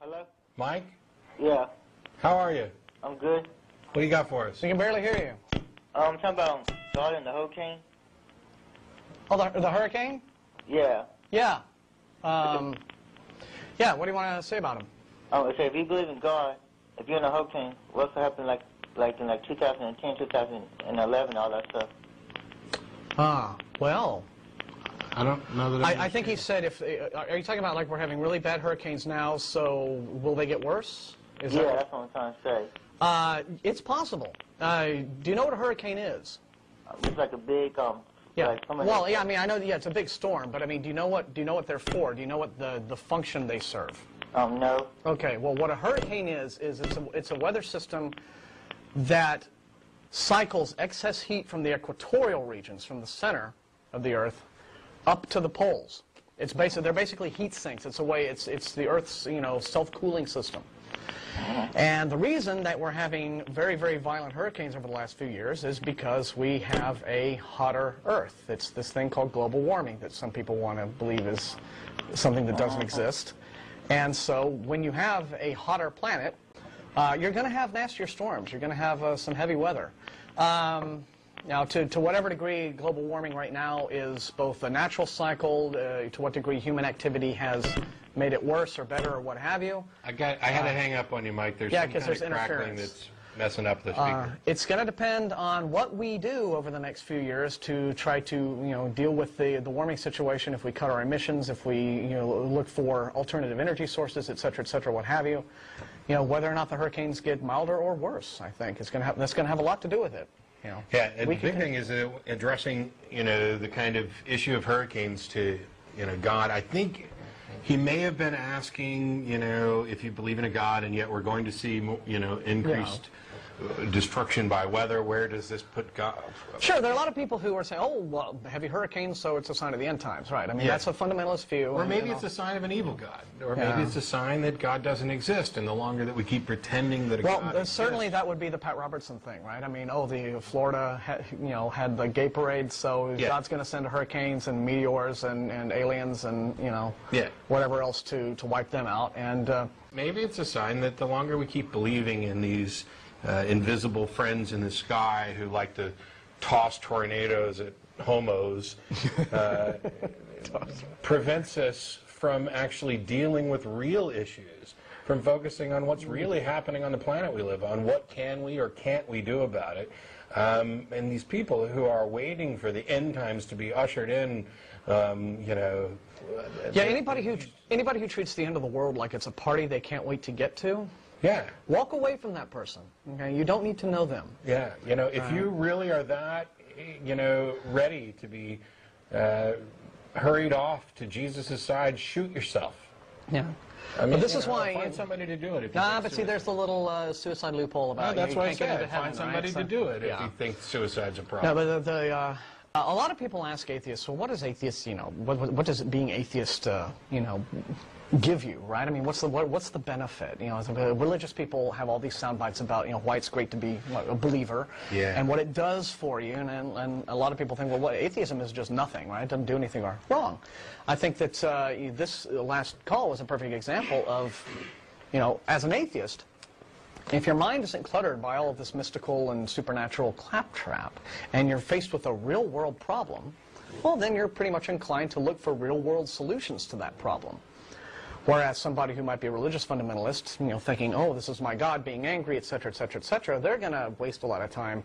Hello? Mike? Yeah. How are you? I'm good. What do you got for us? We can barely hear you. I'm talking about God and the hurricane. Oh, the hurricane? Yeah. Yeah. Yeah, what do you want to say about him? I say, if you believe in God, if you're in a hurricane, what's happened like in 2010, 2011, all that stuff? Well, I don't know that I think he said if, are you talking about like we're having really bad hurricanes now, so will they get worse? That's what I'm trying to say. It's possible. Do you know what a hurricane is? It's like a big, Yeah. like Well, yeah, I mean, I know, yeah, it's a big storm, but I mean, do you know what they're for? Do you know what the function they serve? No. Okay, well, what a hurricane is it's a weather system that cycles excess heat from the equatorial regions, from the center of the Earth, up to the poles. They're basically heat sinks. It's a way. It's the Earth's self-cooling system. And the reason that we're having very, very violent hurricanes over the last few years is because we have a hotter Earth. It's this thing called global warming that some people want to believe is something that doesn't exist. And so when you have a hotter planet, you're going to have nastier storms. You're going to have some heavy weather. Now, to whatever degree global warming right now is both a natural cycle, to what degree human activity has made it worse or better or what have you. I had to hang up on you, Mike. There's some kind of crackling that's messing up the speaker. It's going to depend on what we do over the next few years to try to deal with the warming situation. If we cut our emissions, if we look for alternative energy sources, et cetera, what have you. Whether or not the hurricanes get milder or worse, I think that's going to have a lot to do with it. Yeah, and the big thing is addressing the kind of issue of hurricanes to God. I think he may have been asking if you believe in a God, and yet we're going to see increased destruction by weather. Where does this put God? Sure, there are a lot of people who are saying, oh, well, heavy hurricanes, so it's a sign of the end times, right? I mean, that's a fundamentalist view. Or maybe it's a sign of an evil God. Or maybe it's a sign that God doesn't exist, and the longer that we keep pretending that God exists. Well, certainly that would be the Pat Robertson thing, right? I mean, the Florida had the gay parade, so God's going to send hurricanes and meteors and aliens and, whatever else to wipe them out. And maybe it's a sign that the longer we keep believing in these invisible friends in the sky who like to toss tornadoes at homos prevents us from actually dealing with real issues, from focusing on what's really happening on the planet we live on, what can we or can't we do about it. And these people who are waiting for the end times to be ushered in, anybody who treats the end of the world like it's a party they can't wait to get to, walk away from that person. Okay, you don't need to know them. Yeah, if you really are that, ready to be hurried off to Jesus' side, shoot yourself. Yeah. I mean, but this is why find somebody to do it. But see, there's the little suicide loophole about. That's why I said find somebody to do it if you think suicide's a problem. No, but a lot of people ask atheists, well, what does atheists, what does being atheist, give you, right? I mean, what's the benefit? Religious people have all these sound bites about, why it's great to be a believer, and what it does for you, and a lot of people think, well, atheism is just nothing, right? It doesn't do anything wrong. I think that this last call was a perfect example of, as an atheist, if your mind isn't cluttered by all of this mystical and supernatural claptrap, and you're faced with a real-world problem, well, then you're pretty much inclined to look for real-world solutions to that problem. Whereas somebody who might be a religious fundamentalist, thinking, oh, this is my God being angry, et cetera, they're going to waste a lot of time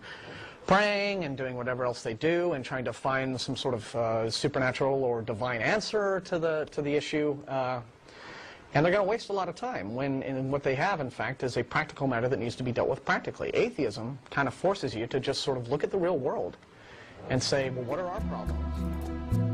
praying and doing whatever else they do and trying to find some sort of supernatural or divine answer to the issue. And they're going to waste a lot of time when what they have, in fact, is a practical matter that needs to be dealt with practically. Atheism kind of forces you to just sort of look at the real world and say, well, what are our problems?